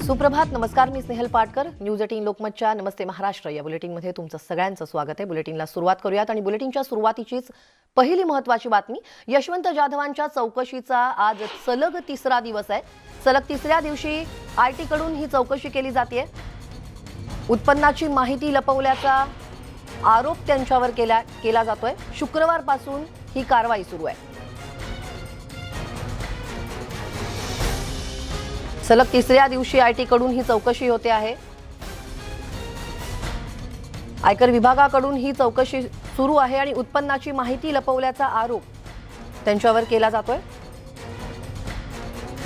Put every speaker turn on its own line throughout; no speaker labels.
सुप्रभात, नमस्कार. मी स्नेहल पाटकर. न्यूज 18 लोकमतच्या नमस्ते महाराष्ट्र या बुलेटिनमध्ये तुमचं सगळ्यांचं स्वागत आहे. बुलेटिनला सुरुवात करूयात आणि बुलेटिनच्या सुरुवातीचीच पहिली महत्त्वाची बातमी. यशवंत जाधवांच्या चौकशीचा आज सलग तिसरा दिवस आहे. सलग तिसऱ्या दिवशी आयटी कडून ही चौकशी केली जाते. उत्पन्नाची माहिती लपवल्याचा आरोप त्यांच्यावर केला जातोय. शुक्रवारपासून ही कारवाई सुरू आहे. सलग तिसऱ्या दिवशी आयटी कडून ही चौकशी होते आहे. आयकर विभागाकडून ही चौकशी सुरू आहे आणि उत्पन्नाची माहिती लपवल्याचा आरोप त्यांच्यावर केला जातोय.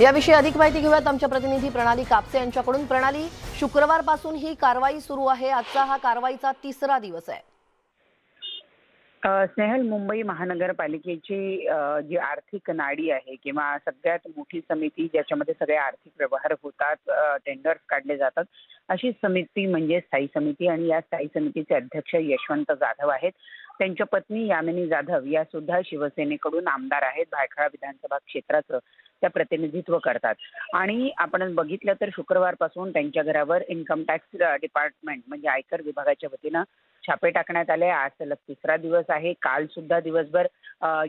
याविषयी अधिक माहिती घेऊयात आमच्या प्रतिनिधी प्रणाली कापसे यांच्याकडून. प्रणाली, शुक्रवारपासून ही कारवाई सुरू आहे. आजचा हा कारवाईचा तिसरा दिवस आहे.
स्नेहल, मुंबई महानगरपालिकेची जी आर्थिक नाडी आहे किंवा सगळ्यात मोठी समिती ज्याच्यामध्ये सगळे आर्थिक व्यवहार होतात, टेंडर्स काढले जातात, अशी समिती म्हणजे स्थायी समिती. आणि या स्थायी समितीचे अध्यक्ष यशवंत जाधव आहेत. त्यांच्या पत्नी यामिनी जाधव या सुद्धा शिवसेनेकडून आमदार आहेत. भायखळा विधानसभा क्षेत्राचं त्या प्रतिनिधित्व करतात. आणि आपण बघितलं तर शुक्रवारपासून त्यांच्या घरावर इन्कम टॅक्स डिपार्टमेंट म्हणजे आयकर विभागाच्या वतीनं छापे टाकण्यात आले. आज सलग तिसरा दिवस आहे. काल सुद्धा दिवसभर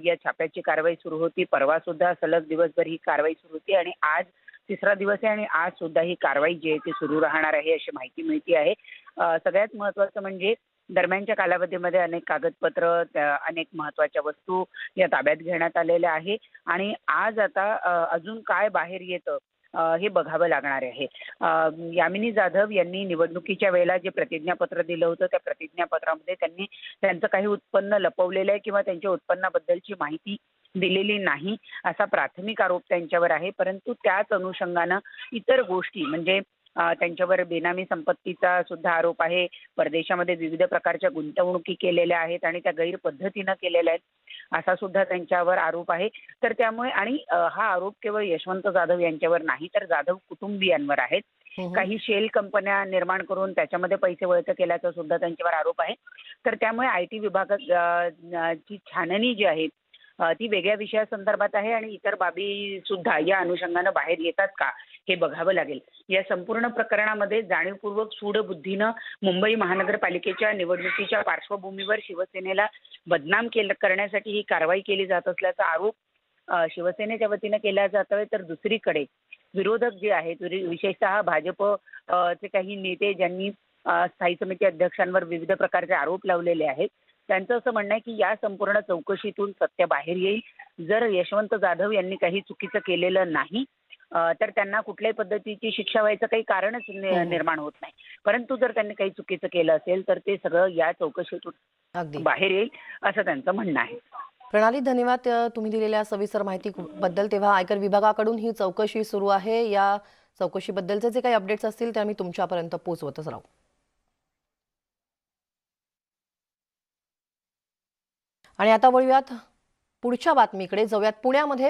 या छाप्याची कारवाई सुरू होती. परवा सुद्धा सलग दिवसभर ही कारवाई सुरू होती आणि आज तिसरा दिवस आहे आणि आज सुद्धा ही कारवाई जी आहे ती सुरू राहणार आहे अशी माहिती मिळते आहे. सगळ्यात महत्त्वाचं म्हणजे दरम्यानच्या कालावधीमध्ये अनेक कागदपत्र, अनेक महत्त्वाच्या वस्तू या ताब्यात घेण्यात आलेल्या आहे आणि आज आता अजून काय बाहेर येतं हे बघावं लागणार आहे. यामिनी जाधव यांनी निवडणुकीच्या वेळेला जे प्रतिज्ञापत्र दिलं होतं त्या प्रतिज्ञापत्रामध्ये त्यांनी त्यांचं काही उत्पन्न लपवलेलं आहे किंवा त्यांच्या उत्पन्नाबद्दलची माहिती दिलेली नाही असा प्राथमिक आरोप त्यांच्यावर आहे. परंतु त्याच अनुषंगानं इतर गोष्टी म्हणजे त्यांच्यावर बेनामी संपत्तीचा सुद्धा आरोप आहे. परदेशामध्ये विविध प्रकारच्या गुंतवणुकी केलेल्या आहेत आणि त्या गैरपद्धतीनं केलेल्या आहेत असा सुद्धा त्यांच्यावर आरोप आहे. तर त्यामुळे आणि हा आरोप केवळ यशवंत जाधव यांच्यावर नाही तर जाधव कुटुंबियांवर आहेत. काही शेल कंपन्या निर्माण करून त्याच्यामध्ये पैसे वळते केल्याचा सुद्धा त्यांच्यावर आरोप आहे. तर त्यामुळे आयटी विभागाची छाननी जी आहे ती वेगळ्या विषयासंदर्भात आहे आणि इतर बाबी सुद्धा या अनुषंगानं बाहेर येतात का हे बघावं लागेल. या संपूर्ण प्रकरणामध्ये जाणीवपूर्वक सूडबुद्धीनं मुंबई महानगरपालिकेच्या निवडणुकीच्या पार्श्वभूमीवर शिवसेनेला बदनाम करण्यासाठी ही कारवाई केली जात असल्याचा आरोप शिवसेनेच्या वतीनं केला जातोय. तर दुसरीकडे विरोधक जे आहेत, विशेषतः भाजप चे काही नेते ज्यांनी स्थायी समिती अध्यक्षांवर विविध प्रकारचे आरोप लावलेले आहेत, त्यांचं असं म्हणणं आहे की या संपूर्ण चौकशीतून सत्य बाहेर येईल. जर यशवंत जाधव यांनी काही चुकीचं केलेलं नाही तर त्यांना कुठल्याही पद्धतीची शिक्षा व्हायचं काही कारणच निर्माण होत नाही. परंतु जर त्यांनी काही चुकीचं केलं असेल तर ते सगळं या चौकशीतून बाहेर येईल असं त्यांचं म्हणणं आहे.
प्रणाली, धन्यवाद तुम्ही दिलेल्या सविस्तर माहिती बद्दल. तेव्हा आयकर विभागाकडून ही चौकशी सुरू आहे. या चौकशीबद्दलचे जे काही अपडेट्स असतील ते आम्ही तुमच्यापर्यंत पोहोचवतच राहू. आणि आता वळूयात पुढच्या बातमीकडे जाऊयात.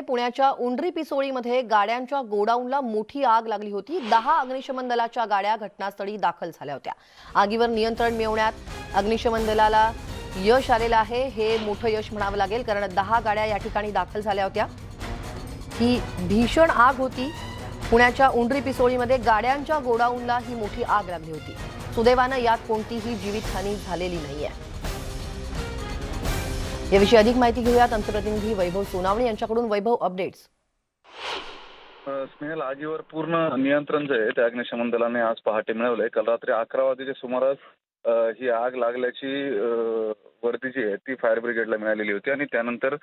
पुण्याच्या उंडरी पिसोळीमध्ये गाड्यांच्या गोडाऊनला मोठी आग लागली होती. 10 अग्निशमन दलाच्या गाड्या घटनास्थळी दाखल झाल्या होत्या. आगीवर नियंत्रण मिळवण्यात अग्निशमन दलाला यश आलेलं आहे. हे मोठं यश म्हणावं लागेल कारण 10 गाड्या या ठिकाणी दाखल झाल्या होत्या. ही भीषण आग होती. पुण्याच्या उंडरी पिसोळीमध्ये गाड्यांच्या गोडाऊनला ही मोठी आग लागली होती. सुदैवानं यात कोणतीही जीवितहानी झालेली नाहीये. याविषयी अधिक माहिती घेऊयात आमचे प्रतिनिधी वैभव सोनावणे यांच्याकडून. वैभव, अपडेट्स.
स्नेहल, आगीवर पूर्ण नियंत्रण जे आहे ते अग्निशमन दलाने आज पहाटे मिळवलंय. काल रात्री 11 वाजेच्या सुमारास ही आग लागल्याची वर्दी जी आहे ती फायर ब्रिगेडला मिळालेली होती आणि त्यानंतर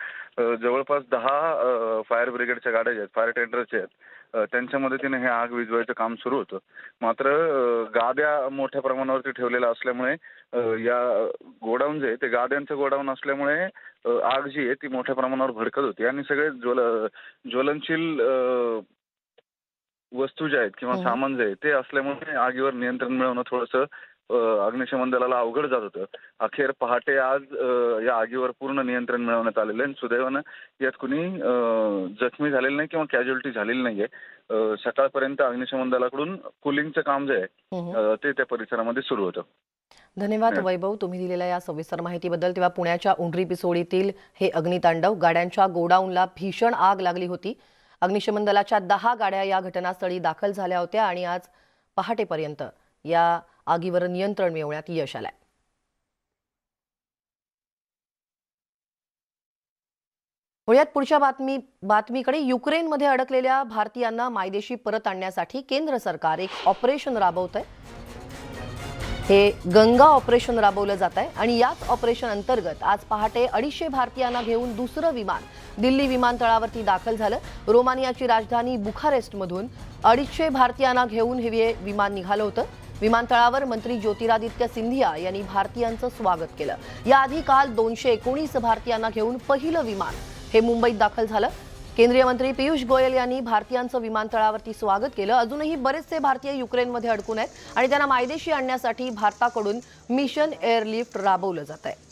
जवळपास 10 फायर ब्रिगेडच्या गाड्या ज्या आहेत, फायर टेंडरच्या आहेत, त्यांच्या मदतीने हे आग विझवायचं काम सुरू होतं. मात्र गाड्या मोठ्या प्रमाणावरती ठेवलेल्या असल्यामुळे या गोडाऊन जे आहे ते गाड्यांचं गोडाऊन असल्यामुळे आग जी आहे ती मोठ्या प्रमाणावर भडकत होती आणि सगळे ज्वलनशील वस्तू ज्या आहेत किंवा सामान जे आहे ते असल्यामुळे आगीवर नियंत्रण मिळवणं थोडंसं अग्निशमन दलाला अवघड जात होतं. अखेर पहाटे आज या आगीवर पूर्ण नियंत्रण मिळवण्यात आलेलं आहे. सुदैवानं यात कुणी जखमी झालेलं नाही किंवा कॅज्युअलिटी झालेली नाहीये. सकाळपर्यंत अग्निशमन दलाकडून कुलिंगचं काम जे आहे ते त्या परिसरामध्ये सुरू होतं.
धन्यवाद वैभव, तुम्ही दिलेल्या या सविस्तर माहितीबद्दल. तेव्हा पुण्याच्या उंडरी पिसोळीतील हे अग्नितांडव, गाड्यांच्या गोडाऊनला भीषण आग लागली होती अग्निशमन दलाच्या 10 गाड्या या घटनास्थळी दाखल झाल्या होत्या आणि आज पहाटेपर्यंत या आगीवर नियंत्रण मिळवण्यात यश आलंय. वळूयात पुढच्या बातमीकडे. युक्रेनमध्ये अडकलेल्या भारतीयांना मायदेशी परत आणण्यासाठी केंद्र सरकार एक ऑपरेशन राबवतंय. हे गंगा ऑपरेशन राबवलं जात आहे आणि याच ऑपरेशन अंतर्गत आज पहाटे 250 भारतीयांना घेऊन दुसरं विमान दिल्ली विमानतळावरती दाखल झालं. रोमानियाची राजधानी बुखारेस्टमधून 250 भारतीयांना घेऊन हे विमान निघालं होतं. विमानतळावर मंत्री ज्योतिरादित्य सिंधिया यांनी भारतीयांचं स्वागत केलं. याआधी काल 219 भारतीयांना घेऊन पहिलं विमान हे मुंबईत दाखल झालं. केंद्रीय मंत्री पियुष गोयल यांनी भारतीयांचं विमानतळावरती स्वागत केलं. अजूनही बरेचसे भारतीय युक्रेनमध्ये अडकून आहेत आणि त्यांना मायदेशी आणण्यासाठी भारताकडून मिशन एअरलिफ्ट राबवलं जात आहे.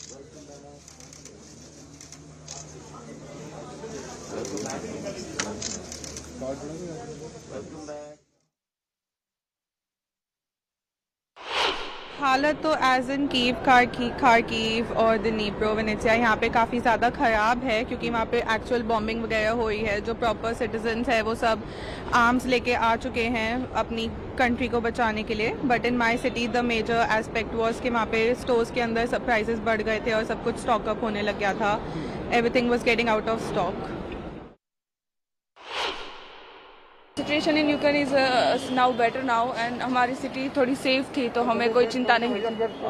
हालत तो एज इन कीव खारकीव और दिनीप्रो वेनेत्सिया यहाँ पे काफ़ी ज़्यादा ख़राब है, क्योंकि वहाँ पे एक्चुअल बॉम्बिंग वगैरह हुई है. जो प्रॉपर सिटीजन्स है वो सब आर्म्स लेके आ चुके हैं अपनी कंट्री को बचाने के लिए. But in my city the major aspect was कि वहाँ पे स्टोर्स के अंदर सब प्राइसेस बढ़ गए थे और सब कुछ स्टॉकअप होने लग गया था. Everything was getting out of stock. Situation in Ukraine is now better now end हमारी सिटी थोड़ी सेफ थी, तो हमें कोई चिंता नहीं.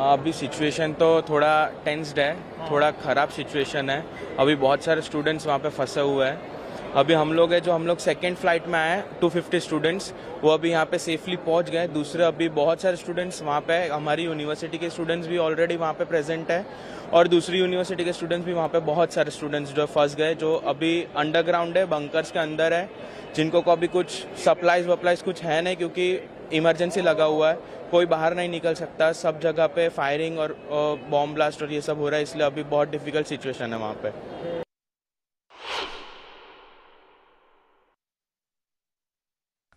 अभी सिचुएशन तो थोड़ा टेंस्ड है, थोड़ा ख़राब सिचुएशन है. अभी बहुत सारे स्टूडेंट्स वहाँ पे फंसे हुए हैं. अभी हम लोग सेकंड फ्लाइट में आए 250 स्टूडेंट्स, वो अभी यहाँ पे सेफली पहुँच गए. दूसरे अभी बहुत सारे स्टूडेंट्स वहाँ पे, हमारी यूनिवर्सिटी के स्टूडेंट्स भी ऑलरेडी वहाँ पे प्रेजेंट है और दूसरी यूनिवर्सिटी के स्टूडेंट्स भी वहाँ पे बहुत सारे स्टूडेंट्स जो फंस गए, जो अभी अंडरग्राउंड है, बंकर्स के अंदर है, जिनको को अभी कुछ सप्लाइज कुछ है नहीं, क्योंकि इमरजेंसी लगा हुआ है, कोई बाहर नहीं निकल सकता. सब जगह पे फायरिंग और बॉम्ब ब्लास्ट और ये सब हो रहा है, इसलिए अभी बहुत डिफिकल्ट सिचुएशन है वहाँ पे.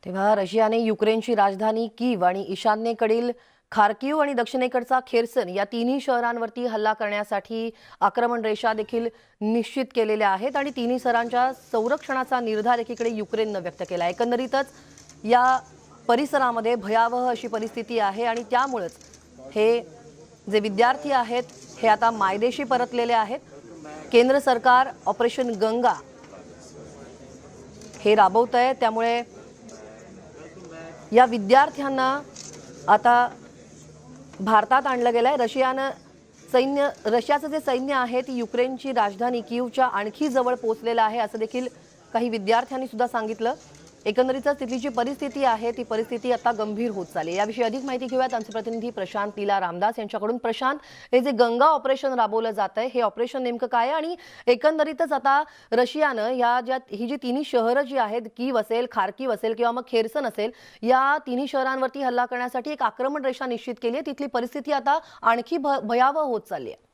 तेव्हा रशियाने युक्रेनची राजधानी कीव आणि ईशान्येकडील खार्किव आणि दक्षिणेकडचा खेर्सन या तिन्ही शहरांवरती हल्ला करण्यासाठी आक्रमण रेषा देखील निश्चित केलेल्या आहेत आणि तिन्ही शहरांच्या संरक्षणाचा निर्धार एकीकडे युक्रेननं व्यक्त केला. एकंदरीतच या परिसरामध्ये भयावह अशी परिस्थिती आहे आणि त्यामुळेच हे जे विद्यार्थी आहेत हे आता मायदेशी परतलेले आहेत. केंद्र सरकार ऑपरेशन गंगा हे राबवत आहे, त्यामुळे या विद्यार्थ्यांना आता भारतात आणलं गेलंय. रशियाचं जे सैन्य आहे ती युक्रेनची राजधानी कीवच्या आणखी जवळ पोहोचलेलं आहे असं देखील काही विद्यार्थ्यांनी सुद्धा सांगितलं. एकंदरीतच तिथली जी परिस्थिती आहे ती परिस्थिती आता गंभीर होत चालली. याविषयी अधिक माहिती घेऊयात आमचे प्रतिनिधी प्रशांत लीला रामदास यांच्याकडून. प्रशांत, हे जे गंगा ऑपरेशन राबवलं जात आहे हे ऑपरेशन नेमकं काय आणि एकंदरीतच आता रशियानं ही जी तिन्ही शहरं जी आहेत, कीव असेल, खार्किव असेल किंवा मग खेर्सन असेल, या तिन्ही शहरांवरती हल्ला करण्यासाठी एक आक्रमण रेषा निश्चित केली आहे. तिथली परिस्थिती आता आणखी भयावह होत चालली आहे.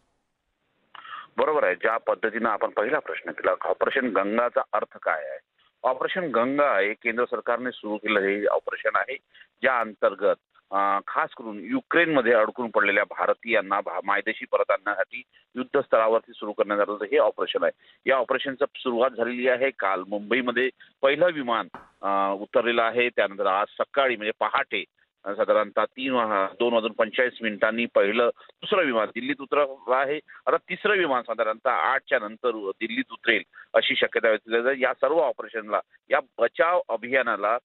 बरोबर आहे. ज्या पद्धतीनं आपण पहिला प्रश्न केला, ऑपरेशन गंगाचा अर्थ काय आहे? ऑपरेशन गंगा हे केंद्र सरकारने सुरू केलेलं हे ऑपरेशन आहे, ज्या अंतर्गत खास करून युक्रेनमध्ये अडकून पडलेल्या भारतीयांना मायदेशी परत आणण्यासाठी युद्धस्थळावरती सुरू करण्यात आलेलं हे ऑपरेशन आहे. या ऑपरेशनची सुरुवात झालेली आहे. काल मुंबईमध्ये पहिलं विमान उतरलेलं आहे. त्यानंतर आज सकाळी म्हणजे पहाटे साधारणतः 2:45 पहिलं दुसरं विमान दिल्लीत उतरलं आहे. आता तिसरं विमान साधारणतः 8च्या नंतर दिल्लीत उतरेल अशी शक्यता व्यक्त आहे. या सर्व ऑपरेशनला, या बचाव अभियानाला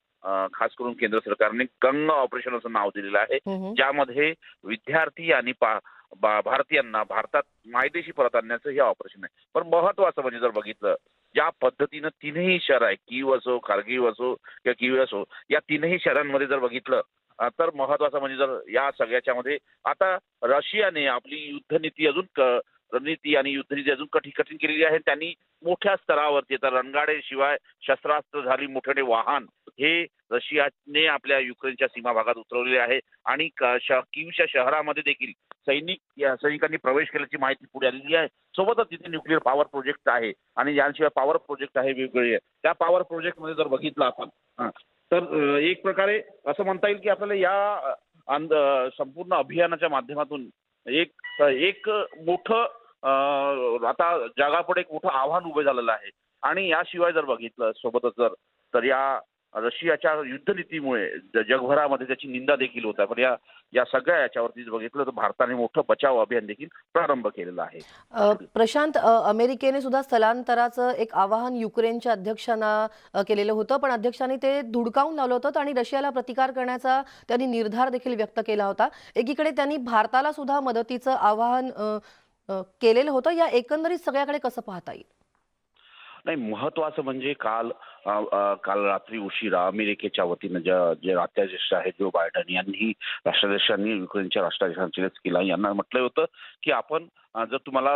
खास करून केंद्र सरकारने गंगा ऑपरेशन असं नाव दिलेलं आहे, ज्यामध्ये विद्यार्थी आणि भारतीयांना भारतात मायदेशी परत आणण्याचं हे ऑपरेशन आहे. पण महत्वाचं म्हणजे जर बघितलं, ज्या पद्धतीनं तीनही शहर आहे, कीव असो, खार्किव असो किंवा कीव असो, या तीनही शहरांमध्ये जर बघितलं तर महत्वाचं म्हणजे जर या सगळ्याच्या मध्ये आता रशियाने आपली युद्धनीती आणि युद्धनीती अजून कठीण केलेली आहे. त्यांनी मोठ्या स्तरावरती आता रणगाड्याशिवाय शस्त्रास्त्र झाली मोठे वाहन हे रशियाने आपल्या युक्रेनच्या सीमा भागात उतरवलेले आहे आणि कीवच्या शहरामध्ये देखील सैनिकांनी प्रवेश केल्याची माहिती पुढे आलेली आहे. सोबतच तिथे न्यूक्लिअर पॉवर प्रोजेक्ट आहे आणि याशिवाय पॉवर प्रोजेक्ट आहे वेगवेगळे. त्या पॉवर प्रोजेक्ट मध्ये जर बघितलं आपण तर एक प्रकारे असं म्हणता येईल की आपल्याला या संपूर्ण अभियानाच्या माध्यमातून एक मोठं आता जगापुढे एक मोठं आव्हान उभे झालेलं आहे. आणि याशिवाय जर बघितलं, सोबतच जर तर या रशियाच्या युद्धनीतीमुळे जगभरामध्ये त्याची निंदा देखील होत आहे. पण या सगळ्या याच्यावरती बघितलं तर भारताने मोठं बचाव अभियान देखील प्रारंभ केलेलं आहे.
प्रशांत, अमेरिकेने सुद्धा स्थलांतराचं एक आवाहन युक्रेनच्या अध्यक्षांना केलेलं होतं, पण अध्यक्षांनी ते धुडकावून लावलं होतं आणि रशियाला प्रतिकार करण्याचा त्यांनी निर्धार देखील व्यक्त केला होता. एकीकडे त्यांनी भारताला सुद्धा मदतीचं आवाहन केलेलं होतं. या एकंदरीत सगळ्याकडे कसं पाहता येईल?
नाही, महत्वाचं म्हणजे काल रात्री उशिरा अमेरिकेच्या वतीनं जे राष्ट्राध्यक्ष आहेत जो बायडन यांनी राष्ट्राध्यक्षांनी युक्रेनच्या राष्ट्राध्यक्षांनी केला यांना म्हटलं होतं की आपण जर तुम्हाला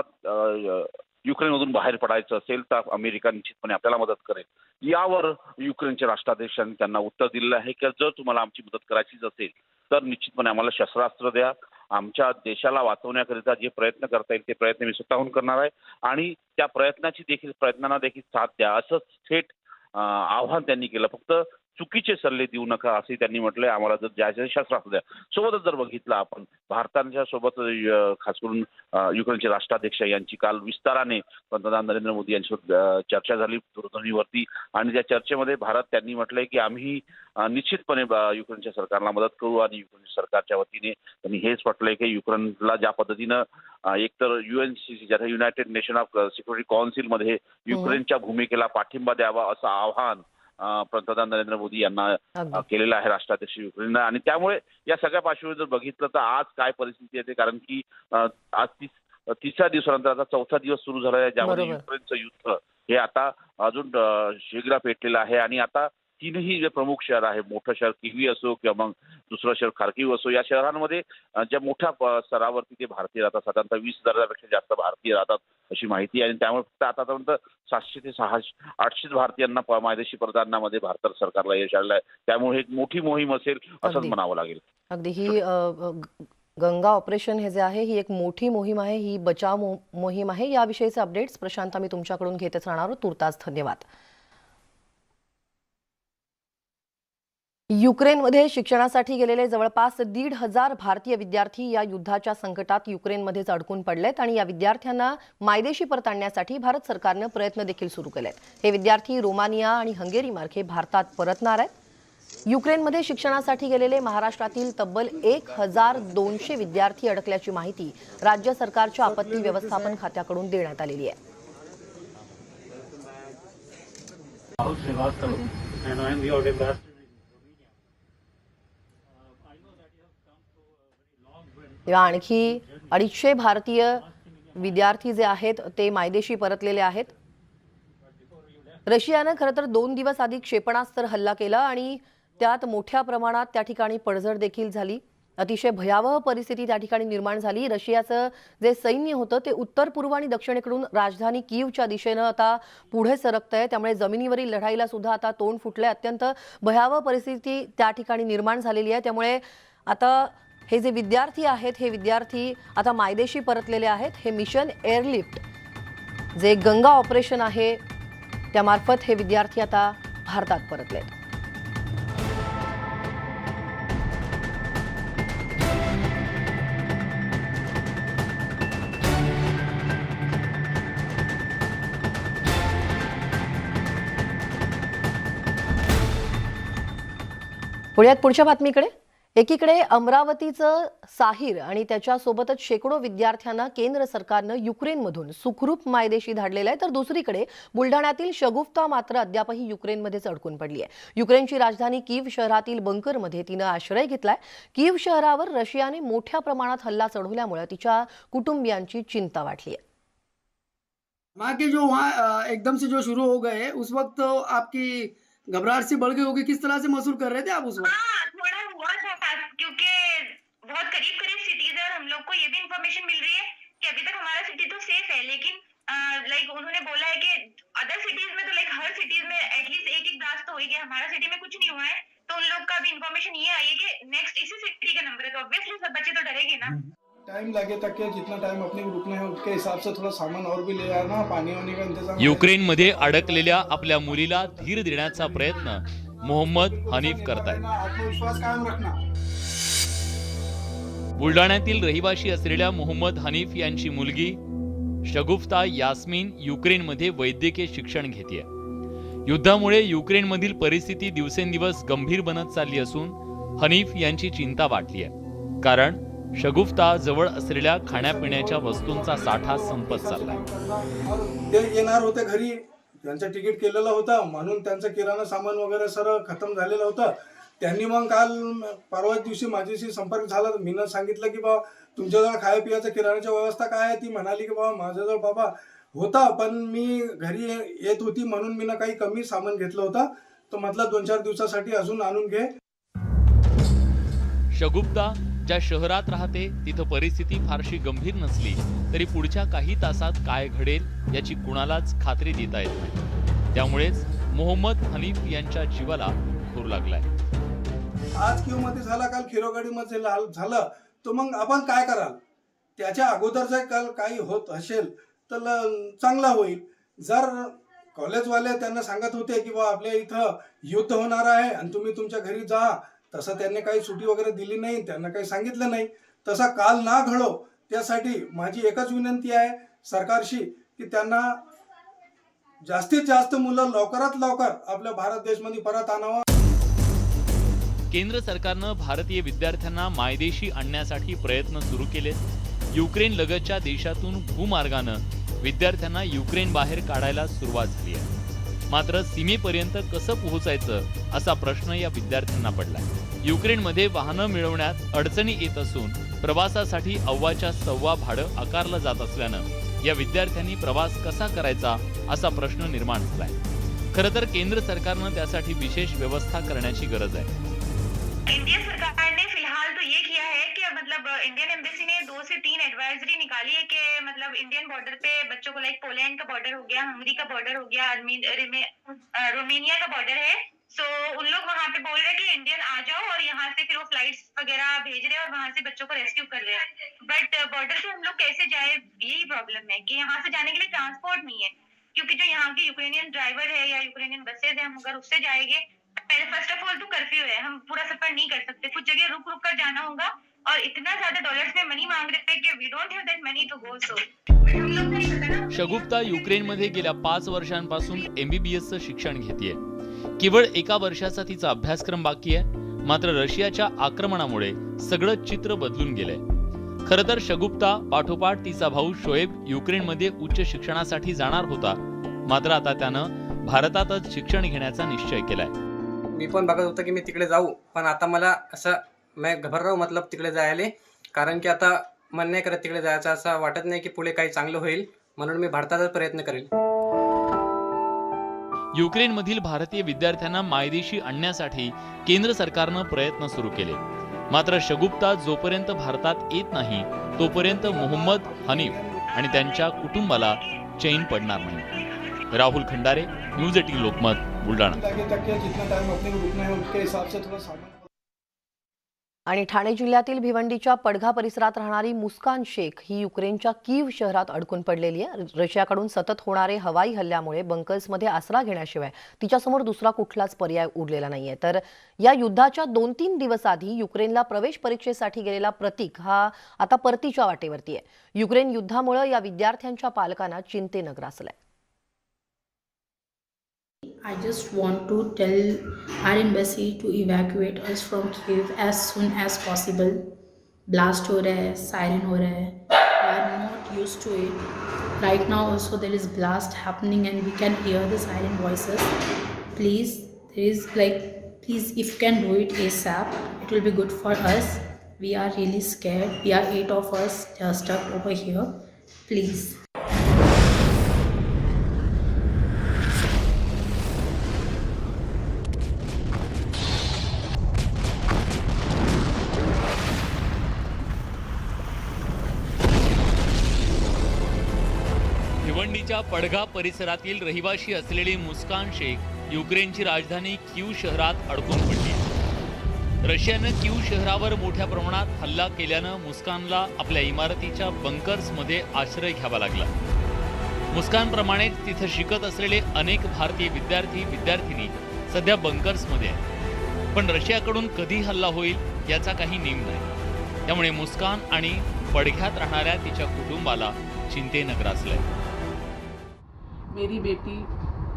युक्रेनमधून बाहेर पडायचं असेल तर अमेरिका निश्चितपणे आपल्याला मदत करेल. यावर युक्रेनच्या राष्ट्राध्यक्षांनी त्यांना उत्तर दिलेलं आहे की जर तुम्हाला आमची मदत करायचीच असेल तर निश्चितपणे आम्हाला शस्त्रास्त्र द्या. आमच्या देशाला वाचवण्याकरिता जे प्रयत्न करता येईल ते प्रयत्न मी स्वतःहून करणार आहे आणि त्या प्रयत्नांना देखील साथ द्या असं थेट आव्हान त्यांनी केलं. फक्त चुकीचे सल्ले देऊ नका असे त्यांनी म्हटलंय. आम्हाला जर जायचं शस्त्रास्त्र द्या. सोबतच जर बघितलं आपण भारताच्या सोबत खास करून युक्रेनचे राष्ट्राध्यक्ष यांची काल विस्ताराने पंतप्रधान नरेंद्र मोदी यांच्यासोबत चर्चा झाली दूरध्वनीवरती आणि त्या चर्चेमध्ये त्यांनी म्हटलंय की आम्ही निश्चितपणे युक्रेनच्या सरकारला मदत करू आणि युक्रेन सरकारच्या वतीने त्यांनी हेच म्हटलंय की युक्रेनला ज्या पद्धतीनं एकतर UNCC ज्याला युनायटेड नेशन ऑफ सिक्युरिटी काउन्सिलमध्ये युक्रेनच्या भूमिकेला पाठिंबा द्यावा असं आवाहन पंतप्रधान नरेंद्र मोदी यांना केलेलं आहे राष्ट्राध्यक्ष युक्रेननं. आणि त्यामुळे या सगळ्या पार्श्वभूमीवर जर बघितलं तर आज काय परिस्थिती येते कारण की आज तिसऱ्या दिवसानंतर आता चौथा दिवस सुरू झाला आहे ज्यामध्ये युक्रेनचं युद्ध हे आता अजून शिगेला पेटलेलं आहे आणि आता तीनही जे प्रमुख शहर आहे मोठं शहर किव्ही असो किंवा मग दुसरं शहर खार्किव्ह असो या शहरांमध्ये ज्या मोठ्या स्तरावरती ते भारतीय राहतात साधारणतः 20,000पेक्षा जास्त भारतीय राहतात अशी माहिती आहे. आणि त्यामुळे फक्त आतापर्यंत 700 ते 800 भारतीयांना मायदेशी परदानामध्ये भारत सरकारला यश आलेलं आहे. त्यामुळे एक मोठी मोहीम असेल असंच म्हणावं लागेल.
अगदी ही गंगा ऑपरेशन हे जे आहे ही एक मोठी मोहीम आहे, ही बचाव मोहीम आहे. याविषयीचे अपडेट्स प्रशांत आम्ही तुमच्याकडून घेतच राहणार आहोत. तुर्तास धन्यवाद. युक्रेनमध्ये शिक्षणासाठी गेलेले जवळपास 1,500 भारतीय विद्यार्थी या युद्धाच्या संकटात युक्रेनमध्येच अडकून पडलेत आणि या विद्यार्थ्यांना मायदेशी परत आणण्यासाठी भारत सरकारनं प्रयत्न देखील सुरू केलेत. हे विद्यार्थी रोमानिया आणि हंगेरी मार्गे भारतात परतणार आहेत. युक्रेनमध्ये शिक्षणासाठी गेलेले महाराष्ट्रातील तब्बल 1,200 विद्यार्थी अडकल्याची माहिती राज्य सरकारच्या आपत्ती व्यवस्थापन खात्याकडून देण्यात आलेली आहे. तेव्हा आणखी 250 भारतीय विद्यार्थी जे आहेत ते मायदेशी परतलेले आहेत. रशियानं खरं तर 2 दिवस आधी क्षेपणास्त्र हल्ला केला आणि त्यात मोठ्या प्रमाणात त्या ठिकाणी पडझड देखील झाली. अतिशय भयावह परिस्थिती त्या ठिकाणी निर्माण झाली. रशियाचं जे सैन्य होतं ते उत्तर पूर्व आणि दक्षिणेकडून राजधानी कीवच्या दिशेनं आता पुढे सरकतंय. त्यामुळे जमिनीवरील लढाईला सुद्धा आता तोंड फुटलंय. अत्यंत भयावह परिस्थिती त्या ठिकाणी निर्माण झालेली आहे. त्यामुळे आता हे जे विद्यार्थी आहेत हे विद्यार्थी आता मायदेशी परतलेले आहेत. हे मिशन एअरलिफ्ट जे गंगा ऑपरेशन आहे त्यामार्फत हे विद्यार्थी आता भारतात परतलेत. पुण्यात पुढच्या बातमीकडे. एकीकडे अमरावतीचं साहिर आणि त्याच्यासोबतच शेकडो विद्यार्थ्यांना केंद्र सरकारनं युक्रेनमधून सुखरूप मायदेशी धाडलेलं आहे, तर दुसरीकडे बुलढाण्यातील शगुफ्ता मात्र अद्यापही युक्रेनमध्येच अडकून पडली आहे. युक्रेनची राजधानी कीव शहरातील बंकरमध्ये तिनं आश्रय घेतलाय. कीव शहरावर रशियाने मोठ्या प्रमाणात हल्ला चढवल्यामुळे तिच्या कुटुंबियांची चिंता वाढली आहे.
माँ के जो वहाँ एकदम से जो शुरू हो गए उस वक्त आपकी घबराहट सी बढ़ गई होगी. किस तरह से महसूस कर रहे थे आप उस वक्त?
हाँ, थोड़ा हुआ था क्योंकि बहुत करीब करीब सिटीज है और हम लोग को ये भी इंफॉर्मेशन मिल रही है कि अभी तक हमारा सिटी तो सेफ है, लेकिन लाइक उन्होंने बोला है कि अदर सिटीज में तो लाइक हर सिटीज में एटलीस्ट एक ब्लास्ट तो हुई है. हमारा सिटी में कुछ नहीं हुआ है, तो उन लोग का भी इंफॉर्मेशन ये आई है कि नेक्स्ट इसी सिटी का नंबर है, तो ऑब्वियसली सब बच्चे तो डरेंगे ना.
टाइम लगे तक के जितना टाइम अपने को रुकना है उसके हिसाब से थोड़ा सामान और भी ले आना, पानी वानी का इंतजाम.
युक्रेनमध्ये अडकलेल्या आपल्या मुलीला धीर देण्याचा प्रयत्न मोहम्मद हनीफ करतायत.
आत्मविश्वास कायम रखना.
बुलढाण्यातील रहिवाशी असलेल्या मोहम्मद हनीफ यांची मुलगी शगुफ्ता यास्मीन युक्रेनमध्ये वैद्यकीय शिक्षण घेतेय. युद्धामुळे युक्रेनमधील परिस्थिती दिवसेंदिवस गंभीर बनत चालली असून हनीफ यांची चिंता वाढली आहे. कारण शगुफ्ता जवळ असलेल्या खाण्यापिण्याच्या वस्तूंचा साठा संपत चाललाय.
ते येणार होते घरी, त्यांचं तिकीट केलेलं होतं म्हणून त्यांचं किराणा सामान वगैरे सर्व खतम झालेलं होतं. त्यांनी मग काल परवा दिवशी माझ्याशी संपर्क झाला. मीनं सांगितलं की बाबा तुमच्याजवळ खाया पियाचं किराण्याची व्यवस्था काय आहे. ती म्हणाली की बाबा माझ्याजवळ बाबा होता, पण मी घरी येत होती म्हणून मीनं काही कमी सामान घेतलं होतं. तर म्हटलं 2-4 दिवसासाठी अजून आणून घे.
शगुफ्ता ज्या शहरात राहते तिथं परिस्थिती फारशी गंभीर नसली तरी पुढच्या काही तासात काय घडेल याची कुणालाच खात्री देता येत नाही. त्यामुळेच मोहम्मद हनीफ यांच्या जीवाला खूर लागलाय.
आज क्यू मध्ये झाला, काल खिरोगाडीमध्ये झालं, तर मग आपण काय कराल. त्याच्या अगोदर जर काल काही होत असेल तर चांगला होईल. जर कॉलेजवाले त्यांना सांगत होते की बा आपल्या इथं युद्ध होणार आहे आणि तुम्ही तुमच्या घरी जा, तसं त्यांनी काही सुट्टी वगैरे दिली नाही, त्यांना काही सांगितलं नाही, तसा काल ना घडो त्यासाठी माझी एकच विनंती आहे सरकारशी की त्यांना जास्तीत जास्त मुलं लवकरात लवकर आपल्या भारत देशमध्ये परत आणावं.
केंद्र सरकारनं भारतीय विद्यार्थ्यांना मायदेशी आणण्यासाठी प्रयत्न सुरू केलेत. युक्रेन लगतच्या देशातून भूमार्गानं विद्यार्थ्यांना युक्रेन बाहेर काढायला सुरुवात झाली आहे. मात्र सीमेपर्यंत कसं पोहोचायचं असा प्रश्न या विद्यार्थ्यांना पडलाय. युक्रेनमध्ये वाहनं मिळवण्यात अडचणी येत असून प्रवासासाठी अव्वाच्या सव्वा भाडं आकारलं जात असल्यानं या विद्यार्थ्यांनी प्रवास कसा करायचा असा प्रश्न निर्माण झालाय. खरं तर केंद्र सरकारनं त्यासाठी विशेष व्यवस्था करण्याची गरज आहे.
इंडिया सरकार ने फिलहाल तो ये किया है कि मतलब इंडियन एम्बेसी ने 2 से 3 एडवाइजरी निकाली है कि मतलब इंडियन बॉर्डर पे बच्चों को लाइक पोलैंड का बॉर्डर हो गया, हंगरी का बॉर्डर हो गया, रोमेनिया का बॉर्डर है, सो उन लोग वहाँ पे बोल रहे हैं कि इंडियन आ जाओ और यहाँ से फिर वो फ्लाइट्स वगैरह भेज रहे हैं और वहाँ से बच्चों को रेस्क्यू कर रहे हैं. बट बॉर्डर से हम लोग कैसे जाए, यही प्रॉब्लम है कि यहाँ से जाने के लिए ट्रांसपोर्ट नहीं है, क्योंकि जो यहाँ के यूक्रेनियन ड्राइवर है या यूक्रेनियन बसेज है, हम अगर उससे जाएंगे, पहले फर्स्ट ऑफ ऑल तो कर्फ्यू है, हम पूरा सफर नहीं कर सकते, कुछ जगह रुक रुक कर जाना होगा और इतना ज्यादा डॉलर्स में मनी मांग रहे हैं कि we don't have that money to go. So हम लोग नहीं पता ना.
शगुफ्ता युक्रेनमध्ये गेल्या 5 वर्षांपासून MBBSचं शिक्षण घेतेय. केवळ 1 वर्षाचा तिचा अभ्यासक्रम बाकी आहे. मात्र रशियाच्या आक्रमणामुळे सगळं चित्र बदलून गेलंय. खरं तर शगुफ्ता पाठोपाठ तिचा भाऊ शोएब युक्रेनमध्ये उच्च शिक्षणासाठी जाणार होता. मात्र आता त्यानं भारतातच शिक्षण घेण्याचा निश्चय केलाय.
मी पण बघत होतो की मी तिकडे जाऊ, पण आता मला असं मैं घबराव मतलब तिकडे जायला, कारण की आता मन नाही करत तिकडे जायचं. असं वाटत नाही की पुढे काही चांगलं होईल, म्हणून मी भारतातच प्रयत्न करेल.
युक्रेनमधील भारतीय विद्यार्थ्यांना मायदेशी आणण्यासाठी केंद्र सरकारनं प्रयत्न सुरू केले. मात्र शगुफ्ता जोपर्यंत भारतात येत नाही तोपर्यंत मोहम्मद हनीफ आणि त्यांच्या कुटुंबाला चैन पडणार नाही. राहुल खंडारे, न्यूज 18 लोकमत, बुलढाणा.
जितना टाइम अपने को रुकना है उसके हिसाब से थोड़ा सामान.
आणि ठाणे जिल्ह्यातील भिवंडीच्या पडघा परिसरात राहणारी मुस्कान शेख ही युक्रेनच्या कीव शहरात अडकून पडलेली आहे. रशियाकडून सतत होणारे हवाई हल्ल्यामुळे बंकर्समध्ये आसरा घेण्याशिवाय तिच्यासमोर दुसरा कुठलाच पर्याय उरलेला नाहीये. तर या युद्धाच्या 2-3 दिवस आधी युक्रेनला प्रवेश परीक्षेसाठी गेलेला प्रतीक हा आता परतीच्या वाटेवरती आहे. युक्रेन युद्धामुळे या विद्यार्थ्यांच्या पालकांना चिंतेनं ग्रासलंय.
I just want to tell our embassy to evacuate us from Kyiv as soon as possible. Blast हो रहा है, siren हो रहा है. We are not used to it. Right now also there is blast happening and we can hear the siren voices. Please, please if you can do it ASAP, it will be good for us. We are really scared. We are 8 of us just stuck over here. Please.
भिवंडीच्या Padgha परिसरातील रहिवाशी असलेली मुस्कान शेख युक्रेनची राजधानी कीव शहरात अडकून पडली. रशियानं कीव शहरावर मोठ्या प्रमाणात हल्ला केल्यानं मुस्कानला आपल्या इमारतीच्या बंकर्समध्ये आश्रय घ्यावा लागला. मुस्कानप्रमाणेच तिथं शिकत असलेले अनेक भारतीय विद्यार्थी सध्या बंकर्समध्ये आहेत. पण रशियाकडून कधी हल्ला होईल याचा काही नेम नाही. त्यामुळे मुस्कान आणि पडघ्यात राहणाऱ्या तिच्या कुटुंबाला चिंतेनं ग्रासलंय.
मेरी बेटी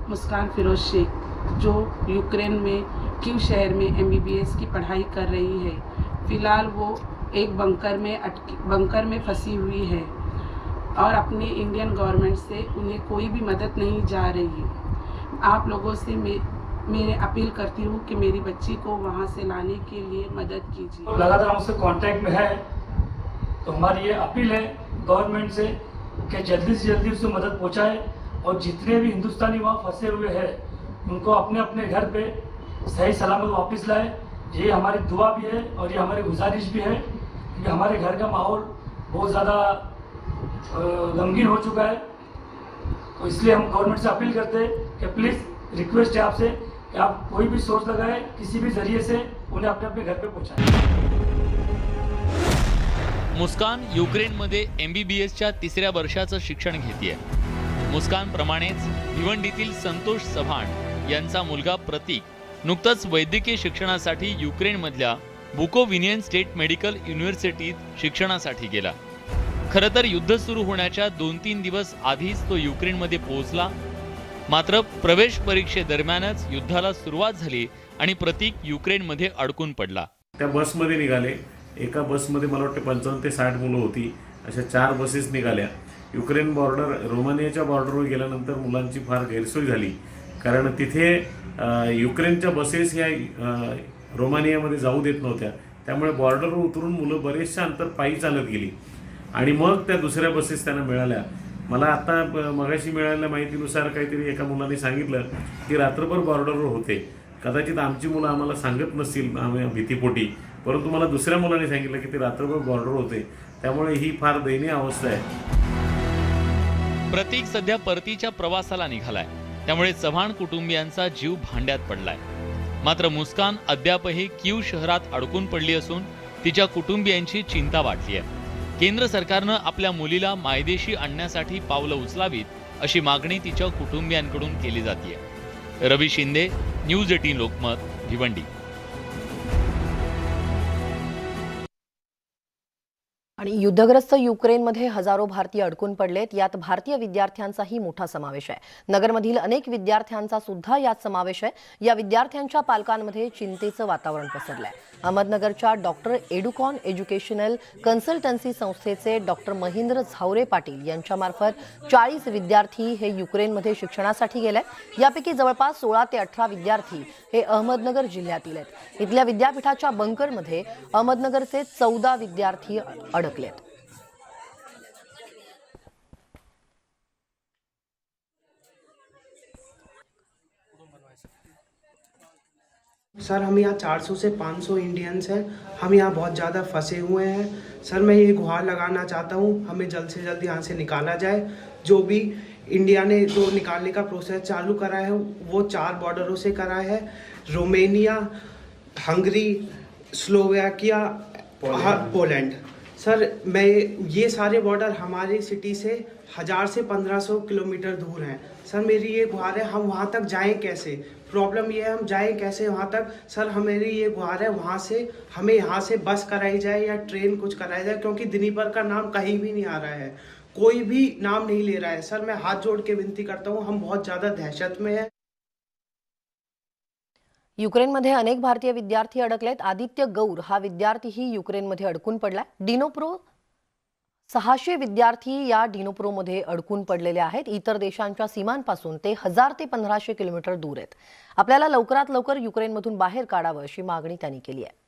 मुस्कान फिरोज शेख जो यूक्रेन में कीव शहर में MBBS की पढ़ाई कर रही है। फ़िलहाल वो एक बंकर में फंसी हुई है और अपने इंडियन गवर्नमेंट से उन्हें कोई भी मदद नहीं जा रही है। आप लोगों से मैं अपील करती हूँ कि मेरी बच्ची को वहाँ से लाने के लिए मदद कीजिए।
लगातार हमसे कांटेक्ट में है, तो हमारी ये अपील है गवर्नमेंट से कि जल्दी से जल्दी उससे मदद पहुँचाए और जितने भी हिंदुस्तानी वहाँ फंसे हुए हैं उनको अपने अपने घर पे सही सलामत वापस लाए। ये हमारी दुआ भी है और ये हमारी गुजारिश भी है कि हमारे घर का माहौल बहुत ज़्यादा गमगीन हो चुका है। तो इसलिए हम गवर्नमेंट से अपील करते हैं कि प्लीज़ रिक्वेस्ट है आपसे कि आप कोई भी सोर्स लगाए, किसी भी जरिए से उन्हें अपने अपने घर पे पहुँचाएं।
मुस्कान युक्रेनमध्ये MBBSच्या 3ऱ्या वर्षाचं शिक्षण घेतेय। मुस्कान प्रमाणेच भिवंडीतील संतोष चव्हाण यांचा मुलगा प्रतीक नुकताच वैद्यकीय शिक्षणासाठी युक्रेनमधल्या बुकोविनियन स्टेट मेडिकल युनिव्हर्सिटीत शिक्षणासाठी गेला। खरं तर युद्ध सुरू होण्याच्या 2-3 दिवस आधीच तो युक्रेनमध्ये पोहोचला। मात्र प्रवेश परीक्षेदरम्यानच युद्धाला सुरुवात झाली आणि प्रतीक युक्रेनमध्ये अडकून पडला।
त्या बसमध्ये निघाले। एका बसमध्ये मला वाटतं 55 ते 60 मुलं होती। अशा 4 बसेस निघाल्या। युक्रेन बॉर्डर रोमानियाच्या बॉर्डरवर गेल्यानंतर मुलांची फार गैरसोय झाली, कारण तिथे युक्रेनच्या बसेस या रोमानियामध्ये जाऊ देत नव्हत्या। त्यामुळे बॉर्डरवर उतरून मुलं बरेचशा अंतर पायी चालत गेली आणि मग त्या दुसऱ्या बसेस त्यांना मिळाल्या। मला आता मगाशी मिळालेल्या माहितीनुसार काहीतरी एका मुलाने सांगितलं की रात्रभर बॉर्डरवर होते। कदाचित आमची मुलं आम्हाला सांगत नसतील आम्ही भीतीपोटी, परंतु मला दुसऱ्या मुलाने सांगितलं की ते रात्रभर बॉर्डरवर होते। त्यामुळे ही फार दयनीय अवस्था आहे।
प्रतीक सध्या परतीच्या प्रवासाला निघालाय, त्यामुळे चव्हाण कुटुंबियांचा जीव भांड्यात पडलाय। मात्र मुस्कान अद्यापही कीव शहरात अडकून पडली असून तिच्या कुटुंबियांची चिंता वाढली आहे। केंद्र सरकारनं आपल्या मुलीला मायदेशी आणण्यासाठी पावलं उचलावीत अशी मागणी तिच्या कुटुंबियांकडून केली जाते। रवी शिंदे, न्यूज 18 लोकमत, भिवंडी।
आणि युद्धग्रस्त युक्रेनमध्ये हजारो भारतीय अडकून पडलेत। यात भारतीय विद्यार्थ्यांचाही मोठा समावेश आहे। नगरमधील अनेक विद्यार्थ्यांचा सुद्धा यात समावेश आहे। या विद्यार्थ्यांच्या पालकांमध्ये चिंतेचं वातावरण पसरलंय। अहमदनगरच्या डॉक्टर एडुकॉन एज्युकेशनल कन्सल्टन्सी संस्थेचे डॉक्टर महेंद्र झावरे पाटील यांच्यामार्फत 40 विद्यार्थी हे युक्रेनमध्ये शिक्षणासाठी गेले। यापैकी जवळपास 16 ते 18 विद्यार्थी हे अहमदनगर जिल्ह्यातील आहेत। इथल्या विद्यापीठाच्या बंकरमध्ये अहमदनगरचे 14 विद्यार्थी अडकलेत।
सर हम यहाँ 400 से 500 इंडियंस हैं। हम यहाँ बहुत ज़्यादा फंसे हुए हैं। सर मैं ये गुहार लगाना चाहता हूँ, हमें जल्द से जल्द यहाँ से निकाला जाए। जो भी इंडिया ने जो निकालने का प्रोसेस चालू करा है वो 4 बॉर्डरों से करा है, Romania, hungry, Slovakia, Poland. Sir मैं ये सारे बॉर्डर हमारी सिटी से 1000 से 1500 किलोमीटर दूर हैं। सर मेरी ये गुहार है, हम वहाँ तक जाएं कैसे? प्रॉब्लम ये है हम जाएं कैसे वहाँ तक? सर मेरी ये गुहार है, वहाँ से हमें यहाँ से बस कराई जाए या ट्रेन कुछ कराई जाए, क्योंकि दिनीपर का नाम कहीं भी नहीं आ रहा है, कोई भी नाम नहीं ले रहा है। सर मैं हाथ जोड़ के विनती करता हूँ, हम बहुत ज़्यादा दहशत में हैं।
युक्रेनमध्ये अनेक भारतीय विद्यार्थी अडकलेत। आदित्य गौर हा विद्यार्थीही युक्रेनमध्ये अडकून पडलाय। डिनोप्रो 600 विद्यार्थी या डिनोप्रोमध्ये अडकून पडलेले आहेत। इतर देशांच्या सीमांपासून ते 1000 ते 1500 किलोमीटर दूर आहेत। आपल्याला लवकरात लवकर युक्रेनमधून बाहेर काढावं अशी मागणी त्यांनी केली आहे।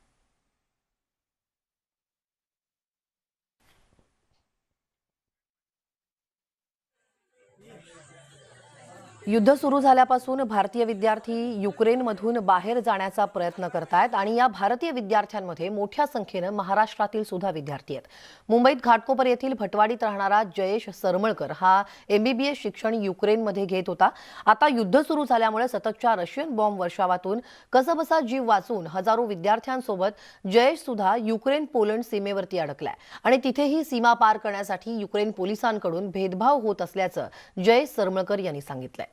युद्ध सुरू झाल्यापासून भारतीय विद्यार्थी युक्रेनमधून बाहेर जाण्याचा प्रयत्न करतायत आणि या भारतीय विद्यार्थ्यांमध्ये मोठ्या संख्येने महाराष्ट्रातील सुद्धा विद्यार्थी आहेत। मुंबईत घाटकोपर येथील भटवाडीत राहणारा जयेश सरमळकर हा MBBS शिक्षण युक्रेनमध्ये घेत होता। आता युद्ध सुरू झाल्यामुळे सततच्या रशियन बॉम्ब वर्षावातून कसबसा जीव वाचून हजारो विद्यार्थ्यांसोबत जयेश सुद्धा युक्रेन पोलंड सीमेवरती अडकलाय आणि तिथेही सीमा पार करण्यासाठी युक्रेन पोलिसांकडून भेदभाव होत असल्याचं जयेश सरमळकर यांनी सांगितलंय।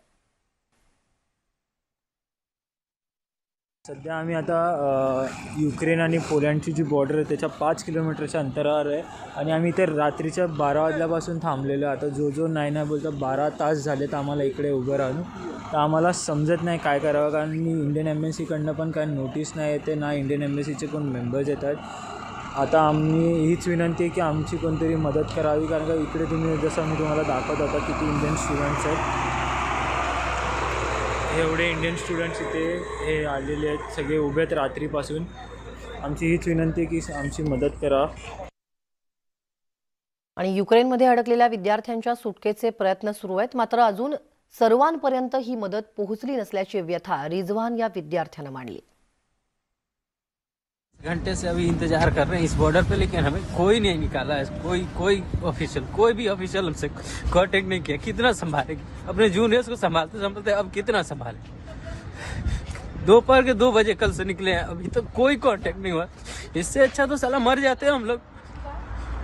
सध्या आम्ही आता युक्रेन आणि पोलंडची जी बॉर्डर आहे त्याच्या 5 किलोमीटरच्या अंतरावर आहे आणि आम्ही इथे रात्रीच्या 12 वाजल्यापासून थांबलेलो आहे. आता जो नाही बोलता 12 तास झालेत आम्हाला इकडे उभं राहून. तर आम्हाला समजत नाही काय करावं, कारण मी इंडियन एम्बेसीकडनं पण काय नोटीस नाही येते, ना इंडियन एम्बेसीचे कोण मेंबर्स येतात. आता आम्ही हीच विनंती आहे की आमची कोणतरी मदत करावी, कारण का इकडे तुम्ही जसं मी तुम्हाला दाखवत होता किती इंडियन स्टुडंट्स आहेत. एवढे इंडियन स्टुडंट्स इथे हे आलेले आहेत, सगळे उभे आहेत रात्रीपासून. आमची हीच विनंती आहे की आमची मदत करा.
आणि युक्रेनमध्ये अडकलेल्या विद्यार्थ्यांच्या सुटकेचे प्रयत्न सुरू आहेत, मात्र अजून सर्वांपर्यंत ही मदत पोहोचली नसल्याची व्यथा रिजवान या विद्यार्थ्यानं मांडली.
घंटे से अभी इंतजार कर रहे हैं इस बॉर्डर पे, लेकिन हमें कोई नहीं निकाला है. कोई ऑफिशियल, कोई भी ऑफिशियल हमसे कांटेक्ट नहीं किया. कितना संभालेंगे अपने जूनियर्स को, संभालते अब कितना संभालें. दोपहर के 2 बजे कल से निकले हैं, अभी तक कोई कांटेक्ट नहीं हुआ. इससे अच्छा तो साला मर जाते हैं हम लोग.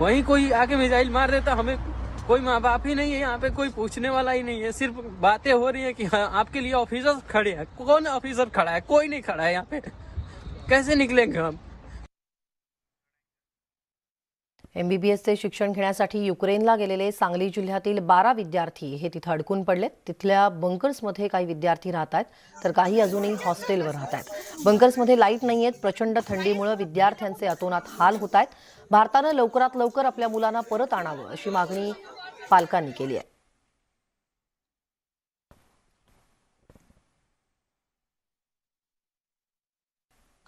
वहीं कोई आके मिसाइल मार देता, हमें कोई माँ बाप ही नहीं है यहाँ पे, कोई पूछने वाला ही नहीं है. सिर्फ बातें हो रही है कि हाँ आपके लिए ऑफिसर खड़े हैं. कौन ऑफिसर खड़ा है? कोई नहीं खड़ा है यहाँ पे. कैसे निकलेंगे हम?
MBBSचे शिक्षण घेण्यासाठी युक्रेनला गेलेले सांगली जिल्ह्यातील 12 विद्यार्थी हे तिथे अडकून पडलेत. तिथल्या बंकर्समध्ये काही विद्यार्थी राहत आहेत, तर काही अजूनही हॉस्टेलवर राहत आहेत. बंकर्समध्ये लाईट नाही आहेत. प्रचंड थंडीमुळे विद्यार्थ्यांचे अतोनात हाल होत आहेत. भारतानं लवकरात लवकर आपल्या मुलांना परत आणावं अशी मागणी पालकांनी केली आहे.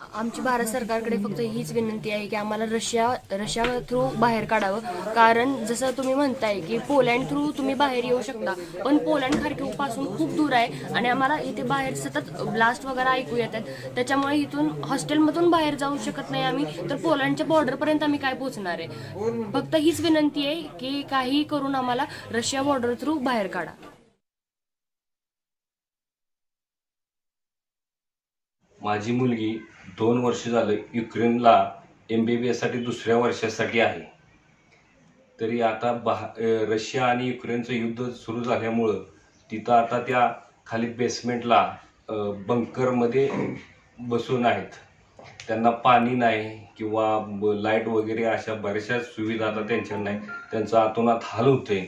आमची भारत सरकारकडे फक्त हीच विनंती आहे की आम्हाला रशिया थ्रू बाहेर काढावं. कारण जसं तुम्ही म्हणताय की पोलंड थ्रू तुम्ही बाहेर येऊ शकता, पण पोलंड खार्किव पासून खूप दूर आहे आणि आम्हाला इथे बाहेर सतत ब्लास्ट वगैरे ऐकू येतात. त्याच्यामुळे इथून हॉस्टेलमधून बाहेर जाऊ शकत नाही आम्ही, तर पोलंडच्या बॉर्डरपर्यंत आम्ही काय पोहोचणार आहे. फक्त हीच विनंती आहे की काही करून आम्हाला रशिया बॉर्डर थ्रू बाहेर काढा.
माझी मुलगी 2 वर्ष झालं युक्रेनला MBBS साठी 2ऱ्या वर्षासाठी आहे. तरी आता रशिया आणि युक्रेनचं युद्ध सुरू झाल्यामुळं तिथं आता त्या खाली बेसमेंटला बंकरमध्ये बसून आहेत. त्यांना पाणी नाही किंवा लाईट वगैरे अशा बऱ्याचशा सुविधा आता त्यांच्या नाही. त्यांचं अतोनात हाल होते.